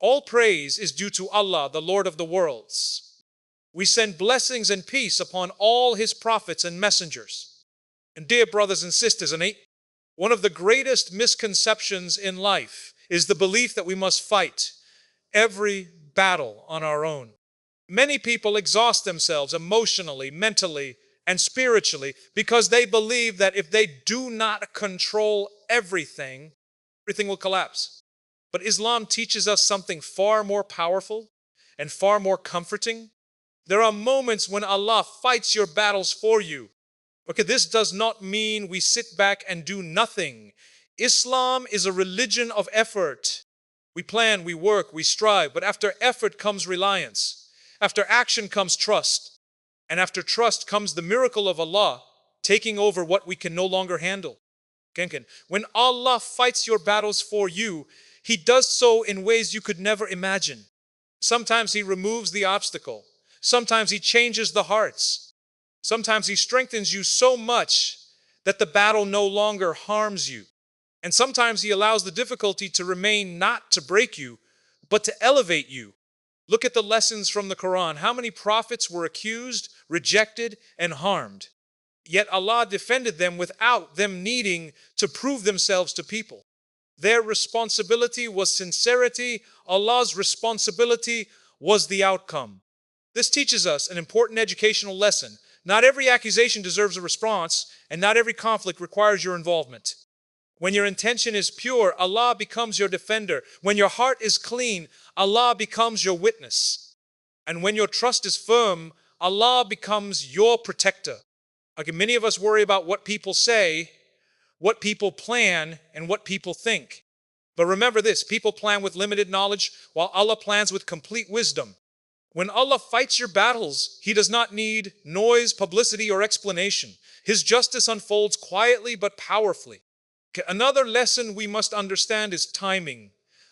All praise is due to Allah, the Lord of the worlds. We send blessings and peace upon all His prophets and messengers. And dear brothers and sisters, one of the greatest misconceptions in life is the belief that we must fight every battle on our own. Many people exhaust themselves emotionally, mentally, and spiritually because they believe that if they do not control everything, everything will collapse. But Islam teaches us something far more powerful and far more comforting. There are moments when Allah fights your battles for you. Okay, this does not mean we sit back and do nothing. Islam is a religion of effort. We plan, we work, we strive, but after effort comes reliance. After action comes trust. And after trust comes the miracle of Allah taking over what we can no longer handle. When Allah fights your battles for you, He does so in ways you could never imagine. Sometimes He removes the obstacle. Sometimes He changes the hearts. Sometimes He strengthens you so much that the battle no longer harms you. And sometimes He allows the difficulty to remain, not to break you, but to elevate you. Look at the lessons from the Quran. How many prophets were accused, rejected, and harmed? Yet Allah defended them without them needing to prove themselves to people. Their responsibility was sincerity. Allah's responsibility was the outcome. This teaches us an important educational lesson. Not every accusation deserves a response, and not every conflict requires your involvement. When your intention is pure, Allah becomes your defender. When your heart is clean, Allah becomes your witness. And when your trust is firm, Allah becomes your protector. Okay, many of us worry about what people say, what people plan, and what people think. But remember this, people plan with limited knowledge, while Allah plans with complete wisdom. When Allah fights your battles, He does not need noise, publicity, or explanation. His justice unfolds quietly but powerfully. Another lesson we must understand is timing.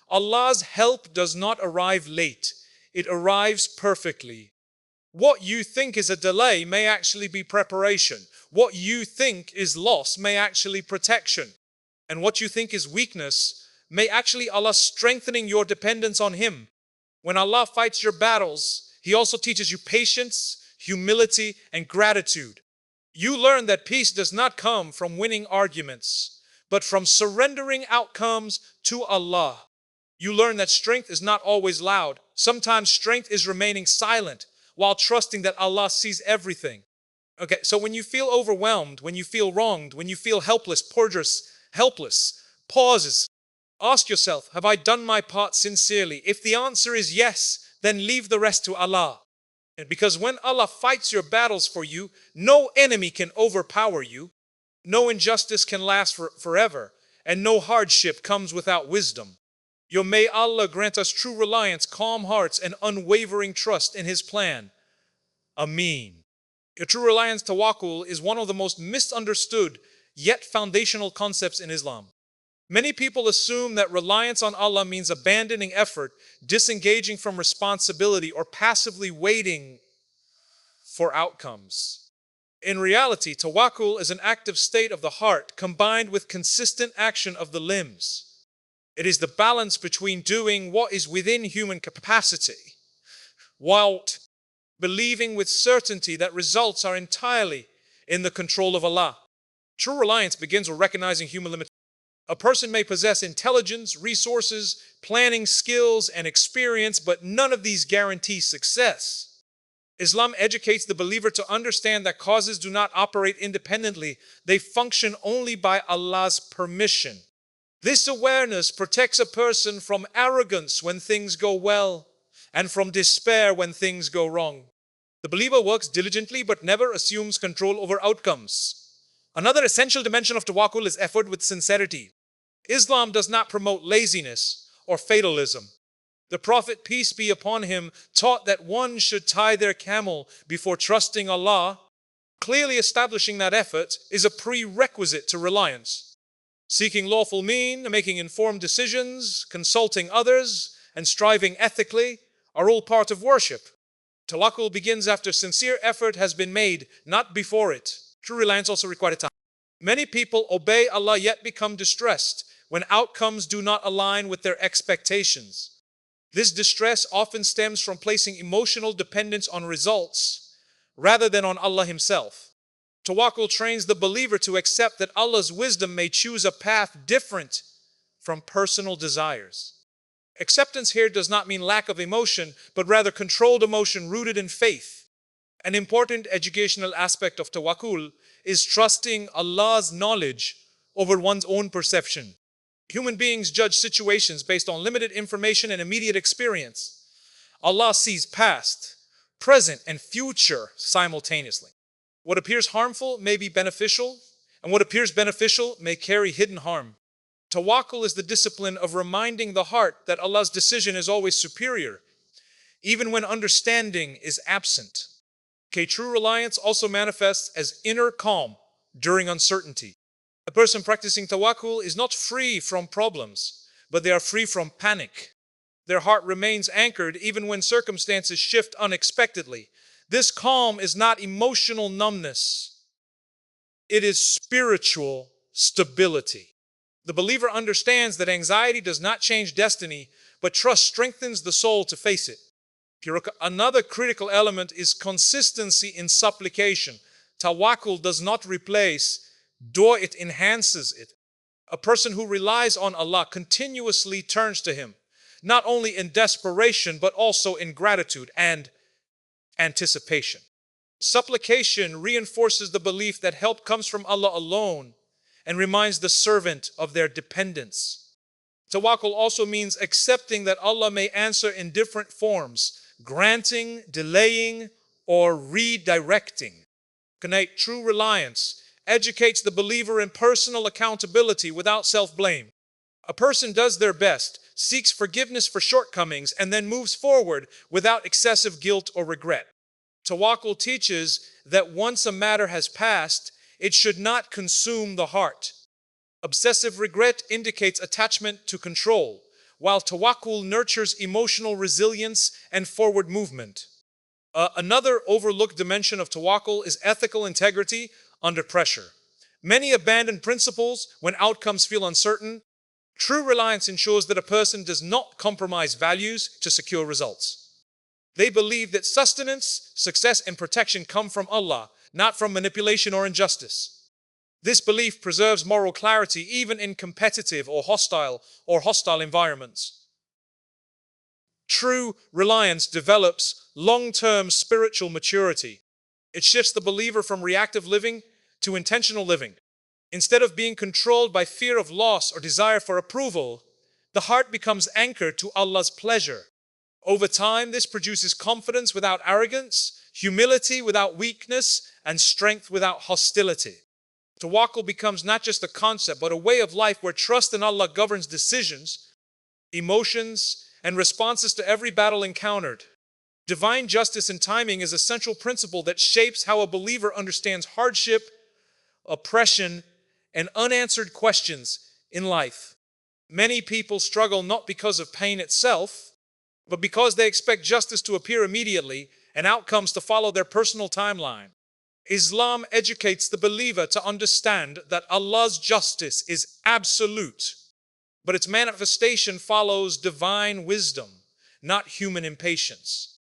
Allah's help does not arrive late. It arrives perfectly. What you think is a delay may actually be preparation. What you think is loss may actually protection. And what you think is weakness may actually Allah strengthening your dependence on Him. When Allah fights your battles, He also teaches you patience, humility, and gratitude. You learn that peace does not come from winning arguments, but from surrendering outcomes to Allah. You learn that strength is not always loud. Sometimes strength is remaining silent while trusting that Allah sees everything. Okay, so when you feel overwhelmed, when you feel wronged, when you feel helpless, pauses. Ask yourself, have I done my part sincerely? If the answer is yes, then leave the rest to Allah. And because when Allah fights your battles for you, no enemy can overpower you. No injustice can last forever, and no hardship comes without wisdom. May Allah grant us true reliance, calm hearts, and unwavering trust in His plan. Ameen. A true reliance, tawakkul, is one of the most misunderstood yet foundational concepts in Islam. Many people assume that reliance on Allah means abandoning effort, disengaging from responsibility, or passively waiting for outcomes. In reality, tawakkul is an active state of the heart combined with consistent action of the limbs. It is the balance between doing what is within human capacity while believing with certainty that results are entirely in the control of Allah. True reliance begins with recognizing human limitations. A person may possess intelligence, resources, planning skills, and experience, but none of these guarantee success. Islam educates the believer to understand that causes do not operate independently. They function only by Allah's permission. This awareness protects a person from arrogance when things go well and from despair when things go wrong. The believer works diligently but never assumes control over outcomes. Another essential dimension of tawakkul is effort with sincerity. Islam does not promote laziness or fatalism. The Prophet, peace be upon him, taught that one should tie their camel before trusting Allah, clearly establishing that effort is a prerequisite to reliance. Seeking lawful mean, making informed decisions, consulting others, and striving ethically are all part of worship. Tawakkul begins after sincere effort has been made, not before it. True reliance also requires time. Many people obey Allah yet become distressed when outcomes do not align with their expectations. This distress often stems from placing emotional dependence on results rather than on Allah Himself. Tawakkul trains the believer to accept that Allah's wisdom may choose a path different from personal desires. Acceptance here does not mean lack of emotion, but rather controlled emotion rooted in faith. An important educational aspect of tawakkul is trusting Allah's knowledge over one's own perception. Human beings judge situations based on limited information and immediate experience. Allah sees past, present, and future simultaneously. What appears harmful may be beneficial, and what appears beneficial may carry hidden harm. Tawakkul is the discipline of reminding the heart that Allah's decision is always superior, even when understanding is absent. True reliance also manifests as inner calm during uncertainty. A person practicing tawakkul is not free from problems, but they are free from panic. Their heart remains anchored even when circumstances shift unexpectedly. This calm is not emotional numbness. It is spiritual stability. The believer understands that anxiety does not change destiny, but trust strengthens the soul to face it. Another critical element is consistency in supplication. Tawakkul does not replace, it enhances it. A person who relies on Allah continuously turns to Him, not only in desperation, but also in gratitude and anticipation. Supplication reinforces the belief that help comes from Allah alone and reminds the servant of their dependence. Tawakkul also means accepting that Allah may answer in different forms, granting, delaying, or redirecting. True reliance educates the believer in personal accountability without self-blame. A person does their best, seeks forgiveness for shortcomings, and then moves forward without excessive guilt or regret. Tawakkul teaches that once a matter has passed, it should not consume the heart. Obsessive regret indicates attachment to control, while tawakkul nurtures emotional resilience and forward movement. Another overlooked dimension of tawakkul is ethical integrity under pressure. Many abandon principles when outcomes feel uncertain. True reliance ensures that a person does not compromise values to secure results. They believe that sustenance, success, and protection come from Allah, not from manipulation or injustice. This belief preserves moral clarity even in competitive or hostile environments. True reliance develops long-term spiritual maturity. It shifts the believer from reactive living to intentional living. Instead of being controlled by fear of loss or desire for approval, the heart becomes anchored to Allah's pleasure. Over time, this produces confidence without arrogance, humility without weakness, and strength without hostility. Tawakkul becomes not just a concept, but a way of life where trust in Allah governs decisions, emotions, and responses to every battle encountered. Divine justice and timing is a central principle that shapes how a believer understands hardship, oppression, and unanswered questions in life. Many people struggle not because of pain itself, but because they expect justice to appear immediately and outcomes to follow their personal timeline. Islam educates the believer to understand that Allah's justice is absolute, but its manifestation follows divine wisdom, not human impatience.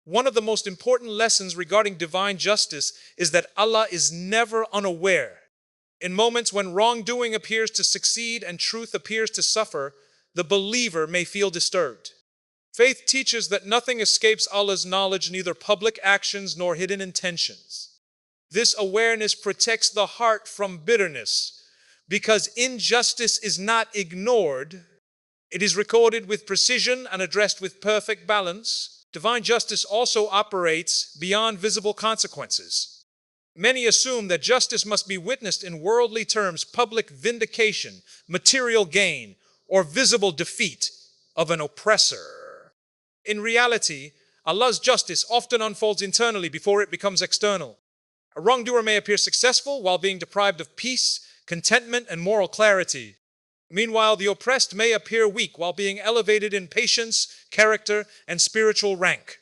One of the most important lessons regarding divine justice is that Allah is never unaware. In moments when wrongdoing appears to succeed and truth appears to suffer, the believer may feel disturbed. Faith teaches that nothing escapes Allah's knowledge, neither public actions nor hidden intentions. This awareness protects the heart from bitterness, because injustice is not ignored. It is recorded with precision and addressed with perfect balance. Divine justice also operates beyond visible consequences. Many assume that justice must be witnessed in worldly terms, public vindication, material gain, or visible defeat of an oppressor. In reality, Allah's justice often unfolds internally before it becomes external. A wrongdoer may appear successful while being deprived of peace, contentment, and moral clarity. Meanwhile, the oppressed may appear weak while being elevated in patience, character, and spiritual rank.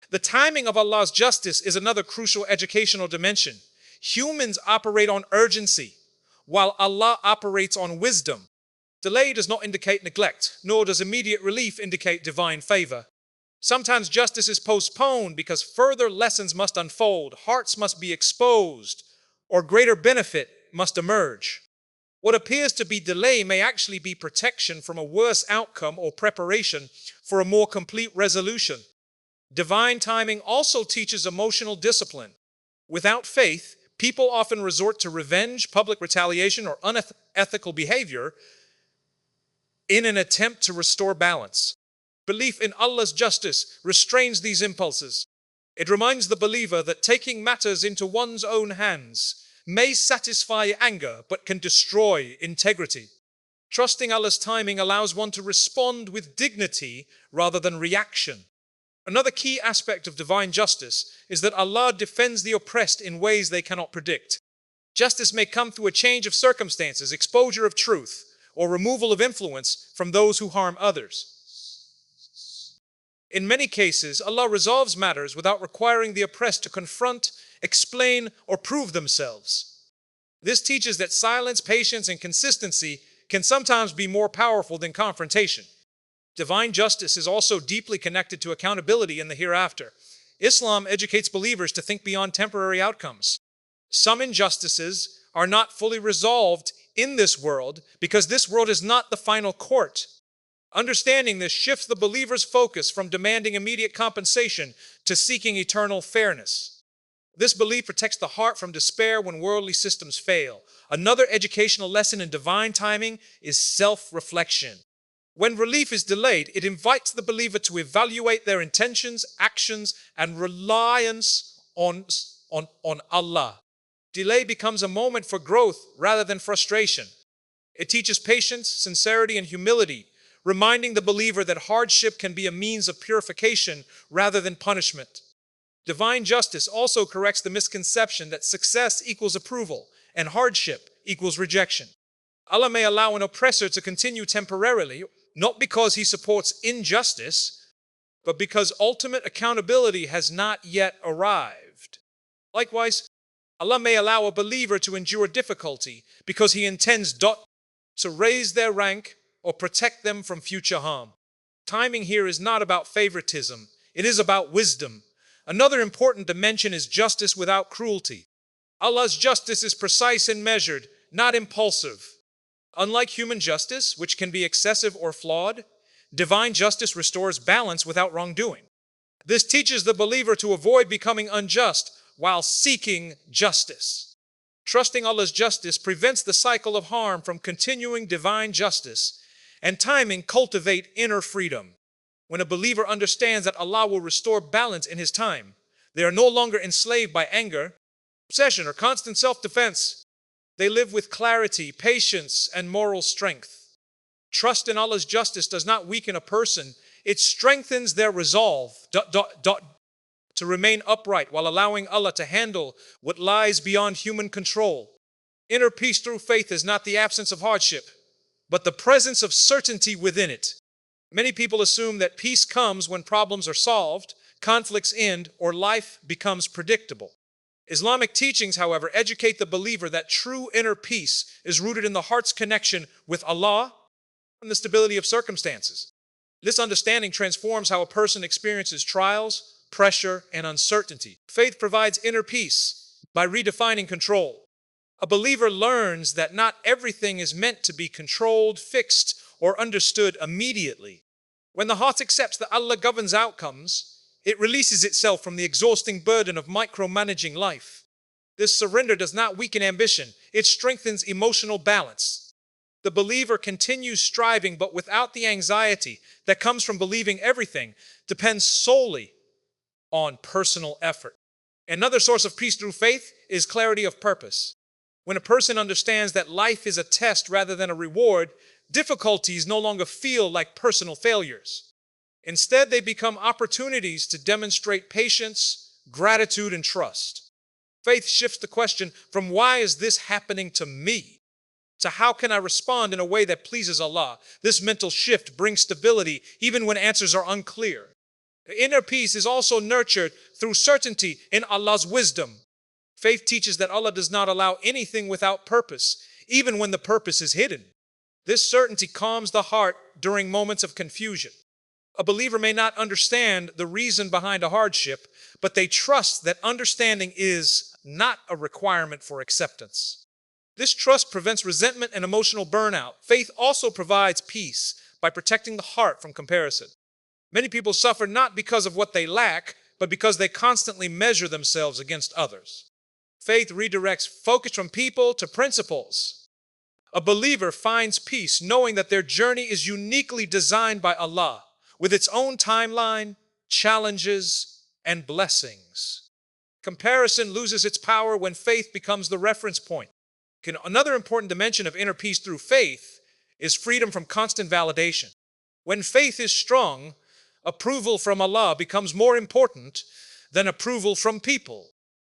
The timing of Allah's justice is another crucial educational dimension. Humans operate on urgency, while Allah operates on wisdom. Delay does not indicate neglect, nor does immediate relief indicate divine favor. Sometimes justice is postponed because further lessons must unfold, hearts must be exposed, or greater benefit must emerge. What appears to be delay may actually be protection from a worse outcome or preparation for a more complete resolution. Divine timing also teaches emotional discipline. Without faith, people often resort to revenge, public retaliation, or unethical behavior in an attempt to restore balance. Belief in Allah's justice restrains these impulses. It reminds the believer that taking matters into one's own hands may satisfy anger but can destroy integrity. Trusting Allah's timing allows one to respond with dignity rather than reaction. Another key aspect of divine justice is that Allah defends the oppressed in ways they cannot predict. Justice may come through a change of circumstances, exposure of truth, or removal of influence from those who harm others. In many cases, Allah resolves matters without requiring the oppressed to confront, explain, or prove themselves. This teaches that silence, patience, and consistency can sometimes be more powerful than confrontation. Divine justice is also deeply connected to accountability in the hereafter. Islam educates believers to think beyond temporary outcomes. Some injustices are not fully resolved in this world because this world is not the final court. Understanding this shifts the believer's focus from demanding immediate compensation to seeking eternal fairness. This belief protects the heart from despair when worldly systems fail. Another educational lesson in divine timing is self-reflection. When relief is delayed, it invites the believer to evaluate their intentions, actions, and reliance on Allah. Delay becomes a moment for growth rather than frustration. It teaches patience, sincerity, and humility, reminding the believer that hardship can be a means of purification rather than punishment. Divine justice also corrects the misconception that success equals approval and hardship equals rejection. Allah may allow an oppressor to continue temporarily, not because he supports injustice, but because ultimate accountability has not yet arrived. Likewise, Allah may allow a believer to endure difficulty because he intends to raise their rank or protect them from future harm. Timing here is not about favoritism, it is about wisdom. Another important dimension is justice without cruelty. Allah's justice is precise and measured, not impulsive. Unlike human justice, which can be excessive or flawed, divine justice restores balance without wrongdoing. This teaches the believer to avoid becoming unjust while seeking justice. Trusting Allah's justice prevents the cycle of harm from continuing. Divine justice and timing cultivate inner freedom. When a believer understands that Allah will restore balance in His time, they are no longer enslaved by anger, obsession, or constant self-defense. They live with clarity, patience, and moral strength. Trust in Allah's justice does not weaken a person, it strengthens their resolve to remain upright while allowing Allah to handle what lies beyond human control. Inner peace through faith is not the absence of hardship, but the presence of certainty within it. Many people assume that peace comes when problems are solved, conflicts end, or life becomes predictable. Islamic teachings, however, educate the believer that true inner peace is rooted in the heart's connection with Allah and the stability of circumstances. This understanding transforms how a person experiences trials, pressure, and uncertainty. Faith provides inner peace by redefining control. A believer learns that not everything is meant to be controlled, fixed, or understood immediately. When the heart accepts that Allah governs outcomes, it releases itself from the exhausting burden of micromanaging life. This surrender does not weaken ambition, it strengthens emotional balance. The believer continues striving, but without the anxiety that comes from believing everything depends solely on personal effort. Another source of peace through faith is clarity of purpose. When a person understands that life is a test rather than a reward, difficulties no longer feel like personal failures. Instead, they become opportunities to demonstrate patience, gratitude, and trust. Faith shifts the question from "why is this happening to me?" to "how can I respond in a way that pleases Allah?" This mental shift brings stability even when answers are unclear. The inner peace is also nurtured through certainty in Allah's wisdom. Faith teaches that Allah does not allow anything without purpose, even when the purpose is hidden. This certainty calms the heart during moments of confusion. A believer may not understand the reason behind a hardship, but they trust that understanding is not a requirement for acceptance. This trust prevents resentment and emotional burnout. Faith also provides peace by protecting the heart from comparison. Many people suffer not because of what they lack, but because they constantly measure themselves against others. Faith redirects focus from people to principles. A believer finds peace knowing that their journey is uniquely designed by Allah, with its own timeline, challenges, and blessings. Comparison loses its power when faith becomes the reference point. Another important dimension of inner peace through faith is freedom from constant validation. When faith is strong, approval from Allah becomes more important than approval from people.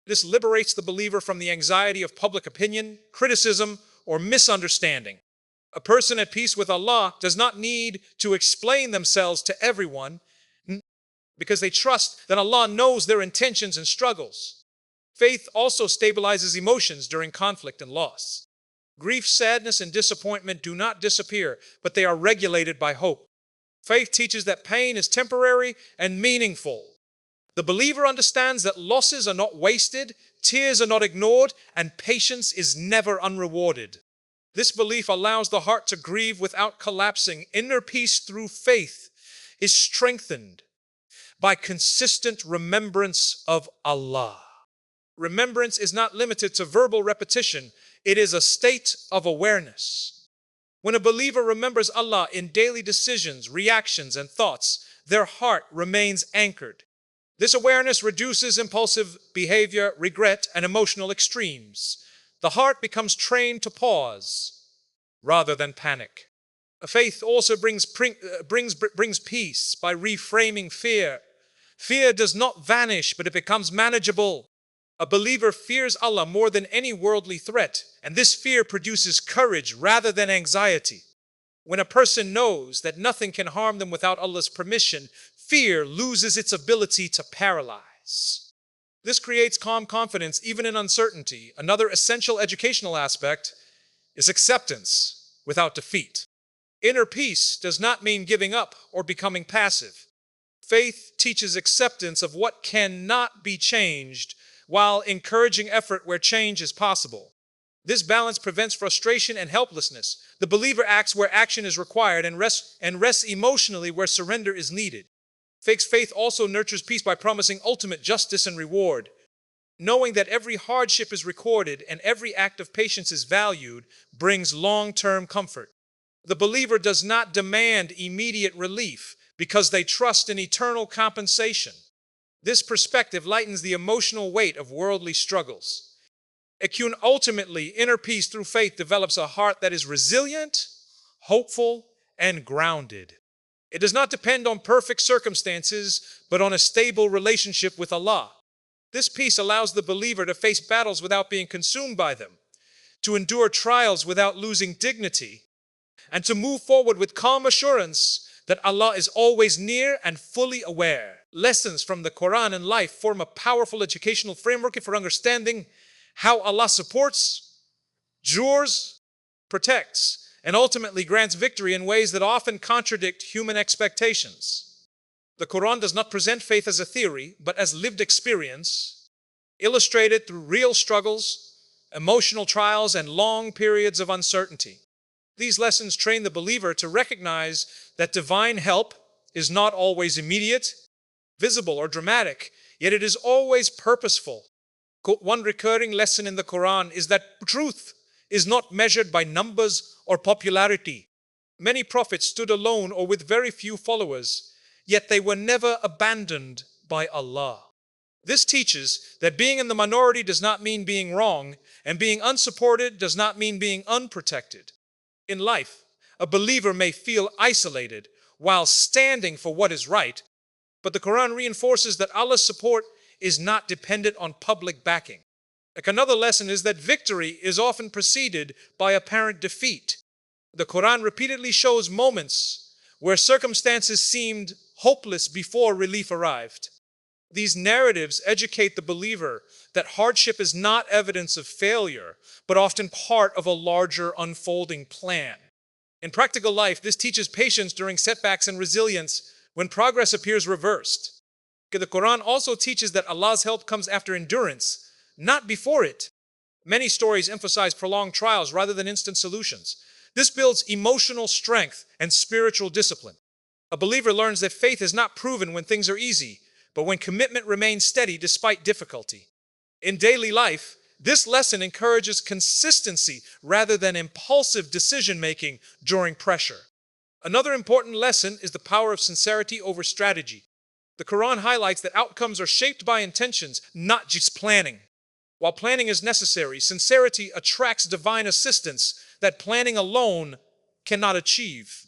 This liberates the believer from the anxiety of public opinion, criticism, or misunderstanding. A person at peace with Allah does not need to explain themselves to everyone because they trust that Allah knows their intentions and struggles. Faith also stabilizes emotions during conflict and loss. Grief, sadness, and disappointment do not disappear, but they are regulated by hope. Faith teaches that pain is temporary and meaningful. The believer understands that losses are not wasted, tears are not ignored, and patience is never unrewarded. This belief allows the heart to grieve without collapsing. Inner peace through faith is strengthened by consistent remembrance of Allah. Remembrance is not limited to verbal repetition. It is a state of awareness. When a believer remembers Allah in daily decisions, reactions, and thoughts, their heart remains anchored. This awareness reduces impulsive behavior, regret, and emotional extremes. The heart becomes trained to pause rather than panic. Faith also brings peace by reframing fear. Fear does not vanish, but it becomes manageable. A believer fears Allah more than any worldly threat, and this fear produces courage rather than anxiety. When a person knows that nothing can harm them without Allah's permission, fear loses its ability to paralyze. This creates calm confidence even in uncertainty. Another essential educational aspect is acceptance without defeat. Inner peace does not mean giving up or becoming passive. Faith teaches acceptance of what cannot be changed while encouraging effort where change is possible. This balance prevents frustration and helplessness. The believer acts where action is required and rests emotionally where surrender is needed. Faith also nurtures peace by promising ultimate justice and reward. Knowing that every hardship is recorded and every act of patience is valued brings long-term comfort. The believer does not demand immediate relief because they trust in eternal compensation. This perspective lightens the emotional weight of worldly struggles. Ultimately, inner peace through faith develops a heart that is resilient, hopeful, and grounded. It does not depend on perfect circumstances, but on a stable relationship with Allah. This peace allows the believer to face battles without being consumed by them, to endure trials without losing dignity, and to move forward with calm assurance that Allah is always near and fully aware. Lessons from the Quran and life form a powerful educational framework for understanding how Allah supports, jures, protects, and ultimately grants victory in ways that often contradict human expectations. The Quran does not present faith as a theory, but as lived experience, illustrated through real struggles, emotional trials, and long periods of uncertainty. These lessons train the believer to recognize that divine help is not always immediate, visible, or dramatic, yet it is always purposeful. One recurring lesson in the Quran is that truth is not measured by numbers or popularity. Many prophets stood alone or with very few followers, yet they were never abandoned by Allah. This teaches that being in the minority does not mean being wrong, and being unsupported does not mean being unprotected. In life, a believer may feel isolated while standing for what is right, but the Quran reinforces that Allah's support is not dependent on public backing. Another lesson is that victory is often preceded by apparent defeat. The Quran repeatedly shows moments where circumstances seemed hopeless before relief arrived. These narratives educate the believer that hardship is not evidence of failure, but often part of a larger unfolding plan. In practical life, this teaches patience during setbacks and resilience when progress appears reversed. The Quran also teaches that Allah's help comes after endurance, not before it. Many stories emphasize prolonged trials rather than instant solutions. This builds emotional strength and spiritual discipline. A believer learns that faith is not proven when things are easy, but when commitment remains steady despite difficulty. In daily life, this lesson encourages consistency rather than impulsive decision-making during pressure. Another important lesson is the power of sincerity over strategy. The Quran highlights that outcomes are shaped by intentions, not just planning. While planning is necessary, sincerity attracts divine assistance that planning alone cannot achieve.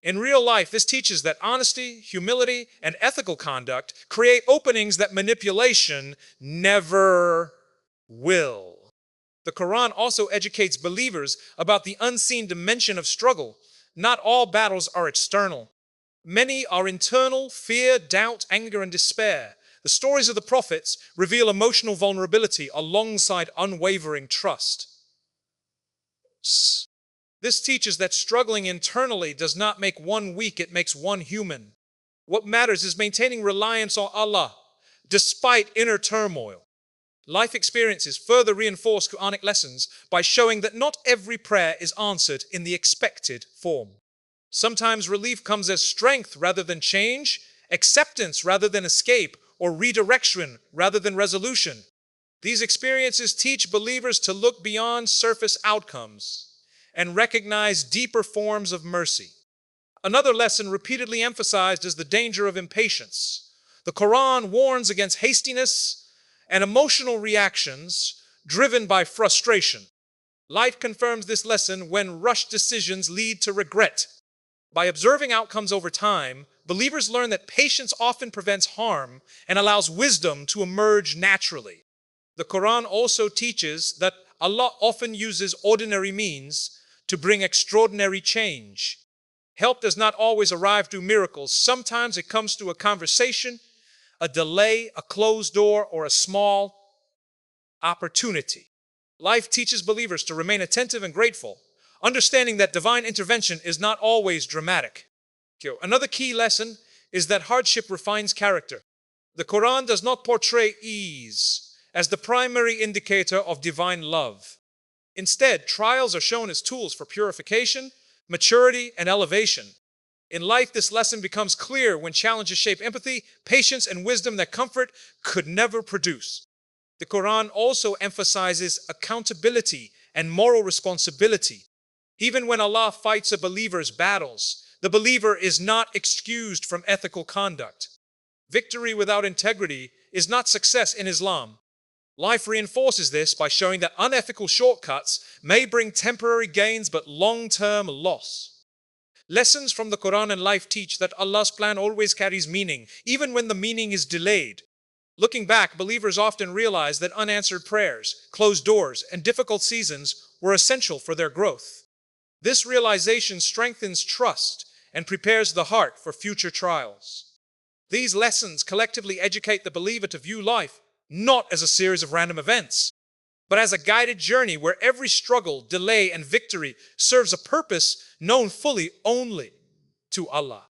In real life, this teaches that honesty, humility, and ethical conduct create openings that manipulation never will. The Quran also educates believers about the unseen dimension of struggle. Not all battles are external. Many are internal: fear, doubt, anger, and despair. The stories of the prophets reveal emotional vulnerability alongside unwavering trust. This teaches that struggling internally does not make one weak, it makes one human. What matters is maintaining reliance on Allah despite inner turmoil. Life experiences further reinforce Quranic lessons by showing that not every prayer is answered in the expected form. Sometimes relief comes as strength rather than change, acceptance rather than escape, or redirection rather than resolution. These experiences teach believers to look beyond surface outcomes and recognize deeper forms of mercy. Another lesson repeatedly emphasized is the danger of impatience. The Quran warns against hastiness and emotional reactions driven by frustration. Life confirms this lesson when rushed decisions lead to regret. By observing outcomes over time, believers learn that patience often prevents harm and allows wisdom to emerge naturally. The Quran also teaches that Allah often uses ordinary means to bring extraordinary change. Help does not always arrive through miracles. Sometimes it comes through a conversation, a delay, a closed door, or a small opportunity. Life teaches believers to remain attentive and grateful, understanding that divine intervention is not always dramatic. Another key lesson is that hardship refines character. The Quran does not portray ease as the primary indicator of divine love. Instead, trials are shown as tools for purification, maturity, and elevation. In life, this lesson becomes clear when challenges shape empathy, patience, and wisdom that comfort could never produce. The Quran also emphasizes accountability and moral responsibility. Even when Allah fights a believer's battles, the believer is not excused from ethical conduct. Victory without integrity is not success in Islam. Life reinforces this by showing that unethical shortcuts may bring temporary gains but long-term loss. Lessons from the Quran and life teach that Allah's plan always carries meaning, even when the meaning is delayed. Looking back, believers often realize that unanswered prayers, closed doors, and difficult seasons were essential for their growth. This realization strengthens trust and prepares the heart for future trials. These lessons collectively educate the believer to view life not as a series of random events, but as a guided journey where every struggle, delay, and victory serves a purpose known fully only to Allah.